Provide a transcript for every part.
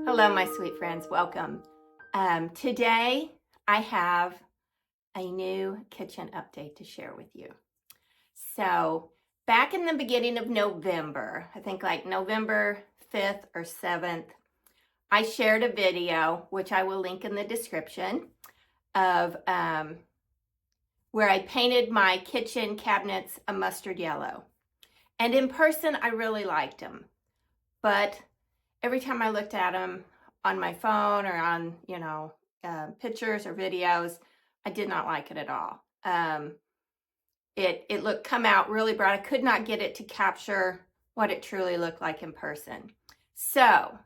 Hello, my sweet friends. Welcome. Today, I have a new kitchen update to share with you. So, back in the beginning of November, I think like November 5th or 7th, I shared a video, which I will link in the description, of where I painted my kitchen cabinets a mustard yellow. And in person, I really liked them. But every time I looked at them on my phone or on, pictures or videos, I did not like it at all. It looked come out really bright. I could not get it to capture what it truly looked like in person. So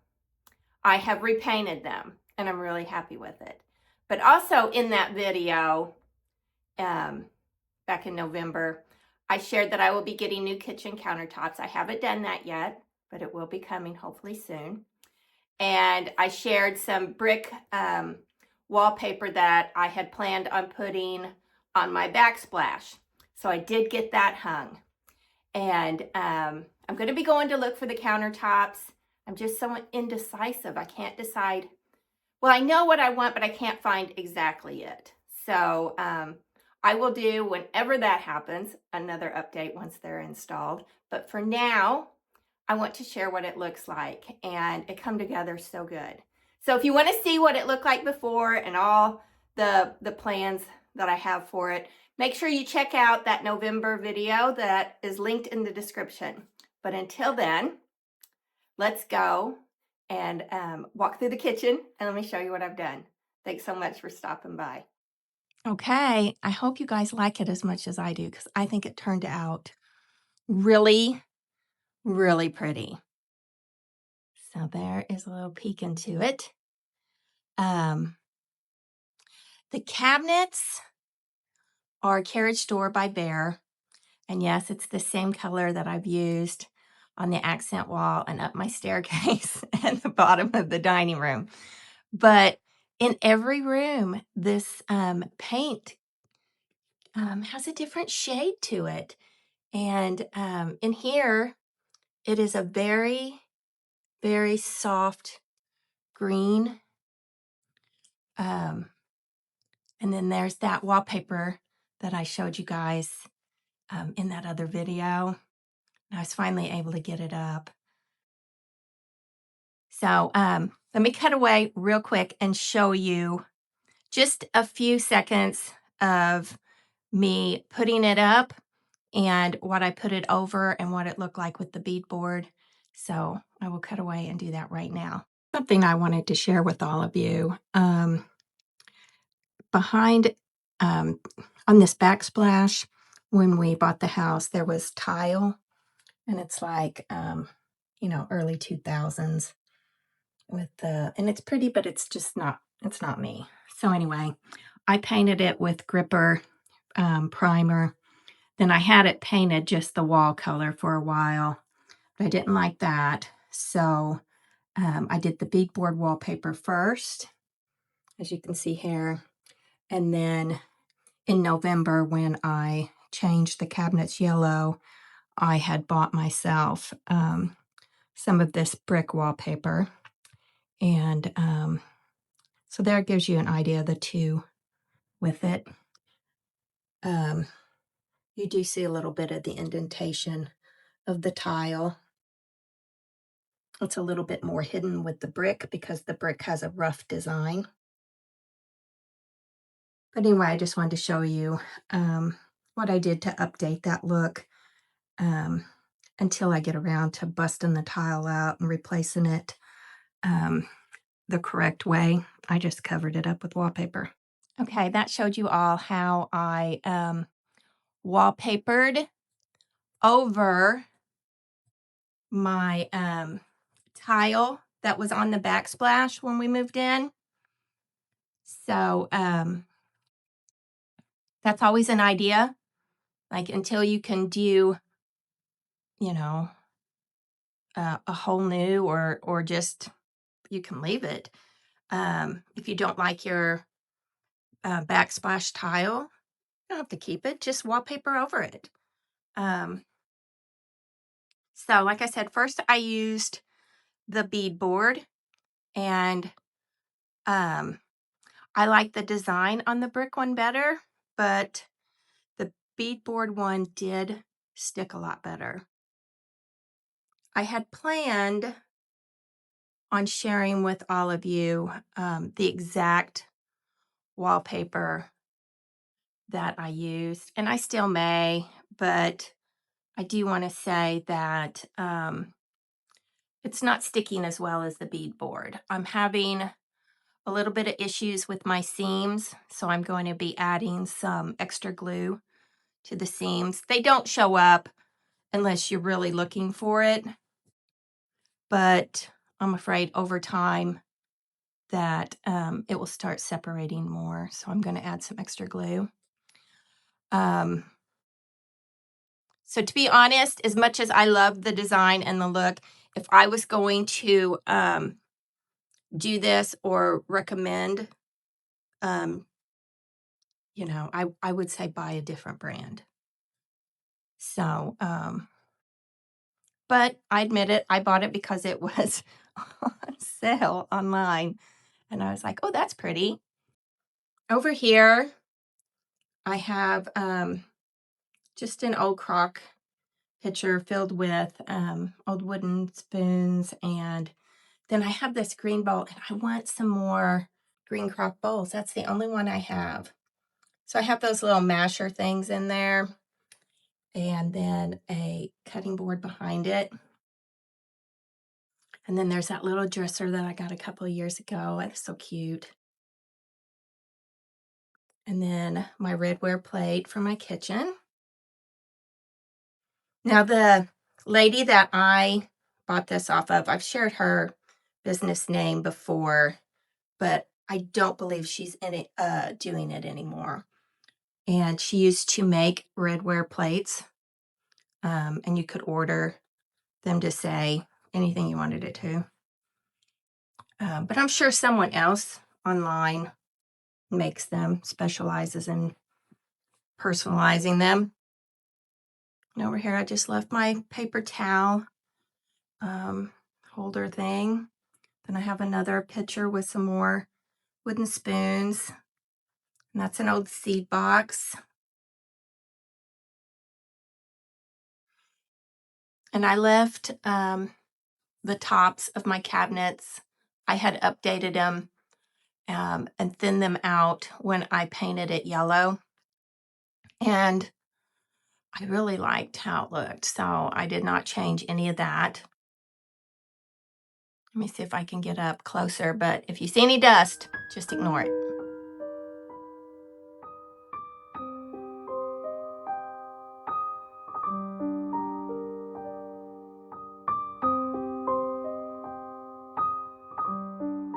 I have repainted them and I'm really happy with it. But also in that video, back in November, I shared that I will be getting new kitchen countertops. I haven't done that yet, but it will be coming hopefully soon. And I shared some brick wallpaper that I had planned on putting on my backsplash. So I did get that hung. And I'm going to be going to look for the countertops. I'm just so indecisive. I can't decide. Well, I know what I want, but I can't find exactly it. So I will do, whenever that happens, another update once they're installed. But for now, I want to share what it looks like, and it come together so good. So if you want to see what it looked like before and all the plans that I have for it, make sure you check out that November video that is linked in the description. But until then, let's go and walk through the kitchen and let me show you what I've done. Thanks so much for stopping by. Okay, I hope you guys like it as much as I do because I think it turned out really, really pretty. So there is a little peek into it. The cabinets are Carriage Door by Bear. And yes, it's the same color that I've used on the accent wall and up my staircase and the bottom of the dining room. But in every room, this paint has a different shade to it. And in here, it is a very, very soft green. And then there's that wallpaper that I showed you guys in that other video. I was finally able to get it up. So let me cut away real quick and show you just a few seconds of me putting it up and what I put it over and what it looked like with the beadboard. So I will cut away and do that right now. Something I wanted to share with all of you. Behind on this backsplash, when we bought the house, there was tile, and it's like, early 2000s with the, and it's pretty, but it's just not, it's not me. So anyway, I painted it with gripper primer. Then I had it painted just the wall color for a while, but I didn't like that. So I did the beadboard wallpaper first, as you can see here. And then in November, when I changed the cabinets yellow, I had bought myself some of this brick wallpaper. And so there gives you an idea of the two with it. You do see a little bit of the indentation of the tile. It's a little bit more hidden with the brick because the brick has a rough design. But anyway, I just wanted to show you what I did to update that look until I get around to busting the tile out and replacing it the correct way. I just covered it up with wallpaper. Okay, that showed you all how I wallpapered over my tile that was on the backsplash when we moved in. So that's always an idea, like until you can do, a whole new or just you can leave it. If you don't like your backsplash tile, you don't have to keep it, just wallpaper over it. So like I said, first I used the beadboard, and I like the design on the brick one better, but the beadboard one did stick a lot better. I had planned on sharing with all of you the exact wallpaper that I used, and I still may, but I do want to say that it's not sticking as well as the beadboard. I'm having a little bit of issues with my seams, so I'm going to be adding some extra glue to the seams. They don't show up unless you're really looking for it, but I'm afraid over time that it will start separating more, so I'm going to add some extra glue. So to be honest, as much as I love the design and the look, if I was going to do this or recommend, you know, I would say buy a different brand. So, but I admit it, I bought it because it was on sale online, and I was like, oh, that's pretty. Over here, I have just an old crock pitcher filled with old wooden spoons, and then I have this green bowl, and I want some more green crock bowls. That's the only one I have. So I have those little masher things in there, and then a cutting board behind it. And then there's that little dresser that I got a couple of years ago. It's so cute. And then my redware plate for my kitchen. Now, the lady that I bought this off of, I've shared her business name before, but I don't believe she's in it, doing it anymore. And she used to make redware plates, and you could order them to say anything you wanted it to. But I'm sure someone else online makes them, specializes in personalizing them. And over here, I just left my paper towel holder thing. Then I have another pitcher with some more wooden spoons. And that's an old seed box. And I left the tops of my cabinets. I had updated them and thinned them out when I painted it yellow. And I really liked how it looked, so I did not change any of that. Let me see if I can get up closer, but if you see any dust, just ignore it.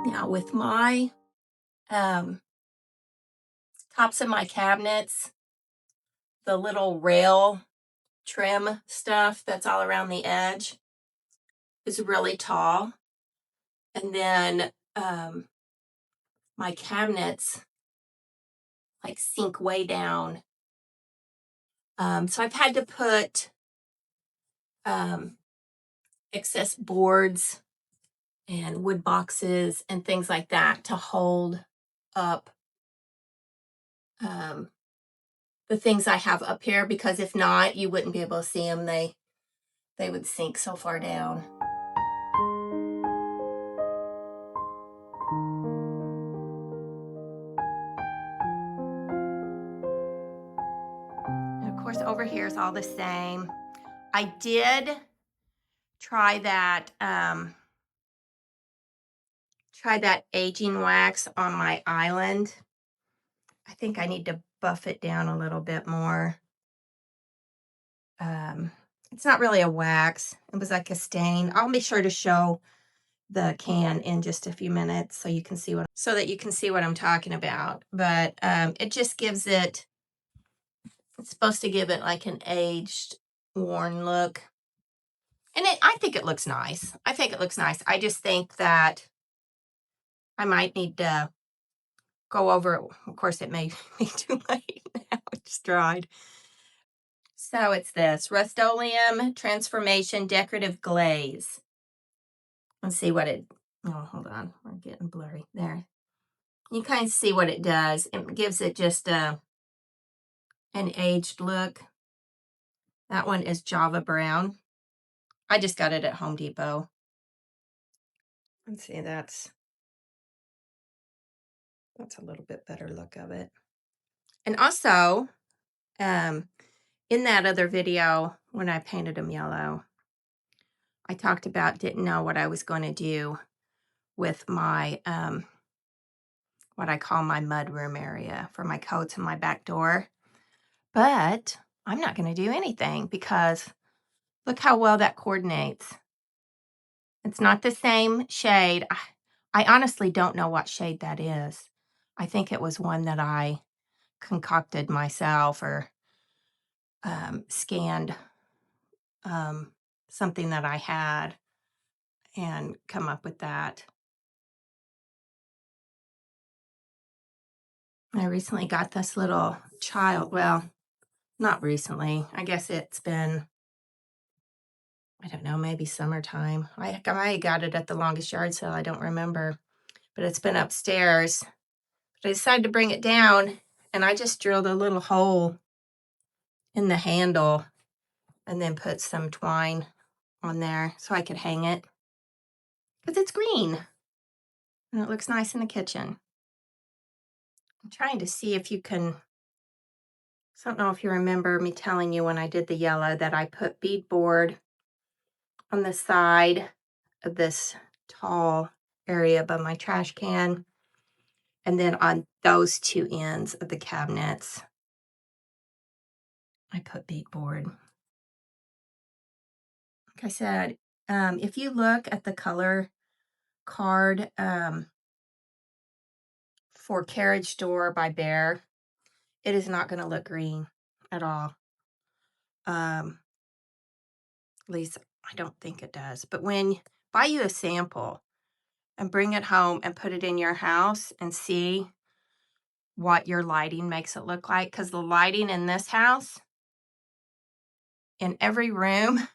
Now with my tops of my cabinets, the little rail trim stuff that's all around the edge is really tall. And then my cabinets like sink way down. So I've had to put excess boards and wood boxes and things like that to hold up the things I have up here, because if not, you wouldn't be able to see them. They would sink so far down. And of course, over here is all the same. I did try that aging wax on my island. I think I need to buff it down a little bit more. It's not really a wax. It was like a stain. I'll be sure to show the can in just a few minutes so you can see what I'm talking about. But it just gives it, it's supposed to give it like an aged, worn look. And I think it looks nice. I think it looks nice. I just think that I might need to go over it. Of course, it may be too late now. It's dried. So it's this Rust-Oleum Transformation Decorative Glaze. Let's see what it, oh, hold on, we're getting blurry there. You kind of see what it does. It gives it just an aged look. That one is Java Brown. I just got it at Home Depot. Let's see, that's a little bit better look of it. And also, in that other video, when I painted them yellow, I talked about didn't know what I was going to do with my, what I call my mudroom area for my coats and my back door. But I'm not going to do anything because look how well that coordinates. It's not the same shade. I honestly don't know what shade that is. I think it was one that I concocted myself or scanned something that I had and come up with that. I recently got this little child. Well, not recently. I guess it's been, I don't know, maybe summertime. I got it at the longest yard sale. I don't remember. But it's been upstairs. But I decided to bring it down, and I just drilled a little hole in the handle and then put some twine on there so I could hang it. Because it's green. And it looks nice in the kitchen. I'm trying to see if you can, I don't know if you remember me telling you when I did the yellow that I put beadboard on the side of this tall area above my trash can. And then on those two ends of the cabinets, I put beadboard. Like I said, if you look at the color card for Carriage Door by Bear, it is not going to look green at all. At least I don't think it does. But when buy you a sample and bring it home and put it in your house and see what your lighting makes it look like, because the lighting in this house, in every room,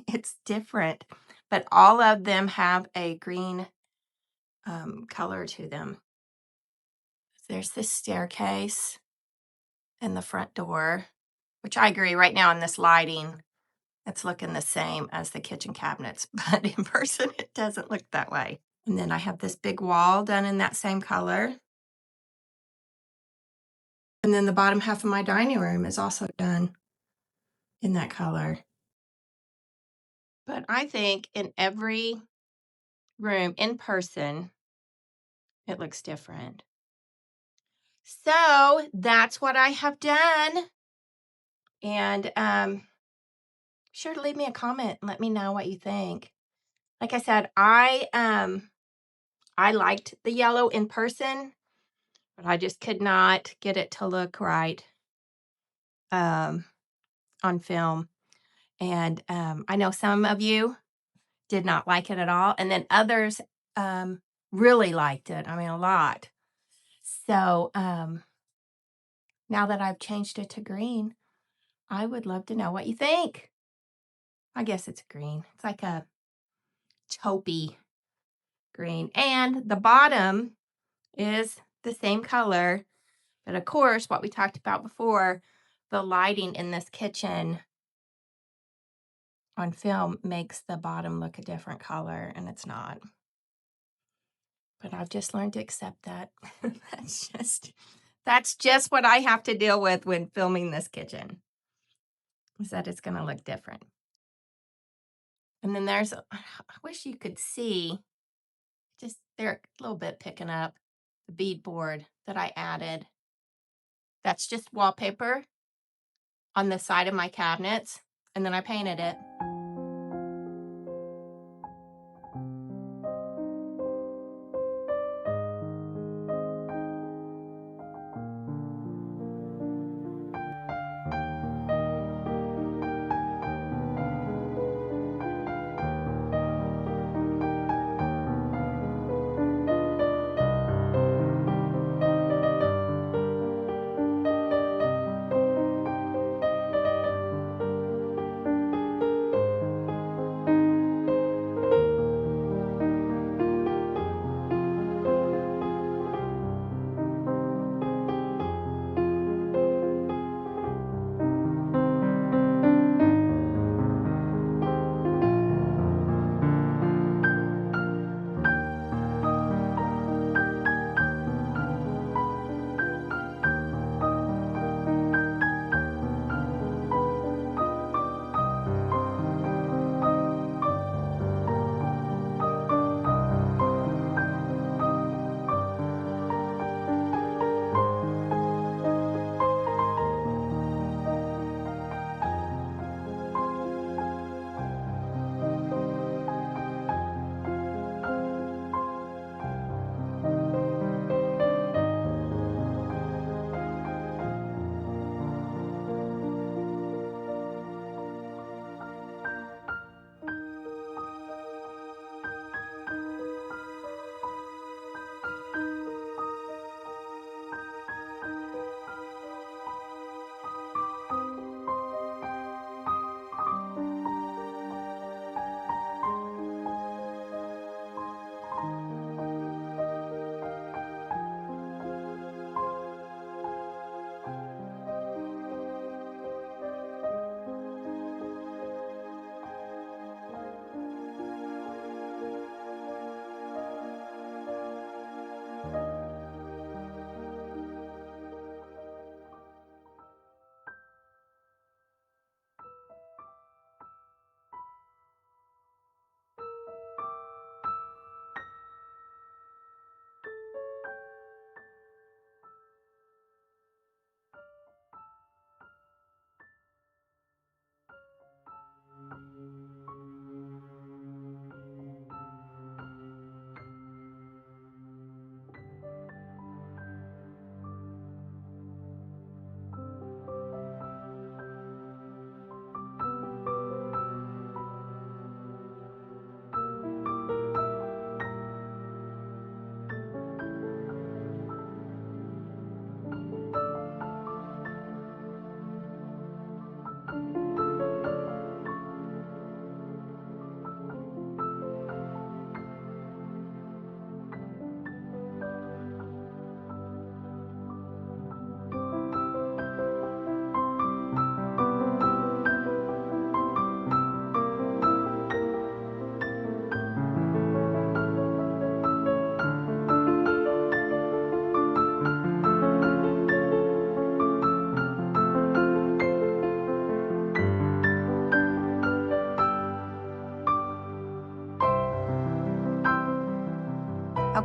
it's different, but all of them have a green color to them. There's this staircase and the front door, which I agree right now in this lighting, it's looking the same as the kitchen cabinets, but in person it doesn't look that way. And then I have this big wall done in that same color. And then the bottom half of my dining room is also done in that color. But I think in every room in person, it looks different. So that's what I have done. And sure to leave me a comment and let me know what you think. Like I said, I liked the yellow in person, but I just could not get it to look right on film. And I know some of you did not like it at all, and then others really liked it. I mean, a lot. So now that I've changed it to green, I would love to know what you think. I guess it's green. It's like a taupey green. And the bottom is the same color. But of course, what we talked about before, the lighting in this kitchen on film makes the bottom look a different color, and it's not. But I've just learned to accept that. That's just what I have to deal with when filming this kitchen, is that it's going to look different. And then there's, I wish you could see, just there a little bit picking up the beadboard that I added. That's just wallpaper on the side of my cabinets, and then I painted it.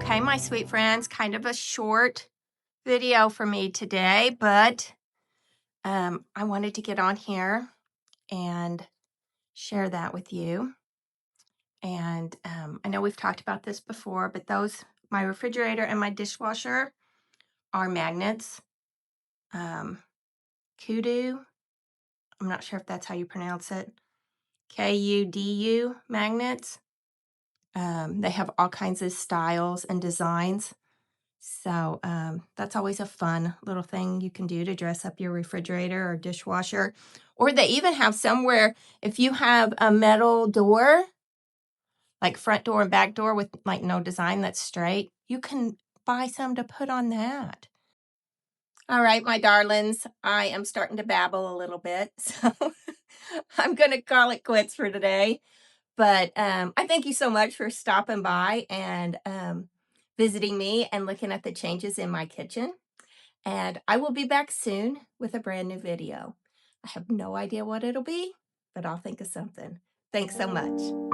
Okay, my sweet friends, kind of a short video for me today, but I wanted to get on here and share that with you. And I know we've talked about this before, but my refrigerator and my dishwasher are magnets. Kudu, I'm not sure if that's how you pronounce it. Kudu magnets. They have all kinds of styles and designs. So that's always a fun little thing you can do to dress up your refrigerator or dishwasher. Or they even have somewhere, if you have a metal door, like front door and back door with like no design that's straight, you can buy some to put on that. All right, my darlings, I am starting to babble a little bit, so I'm going to call it quits for today. But I thank you so much for stopping by and visiting me and looking at the changes in my kitchen. And I will be back soon with a brand new video. I have no idea what it'll be, but I'll think of something. Thanks so much.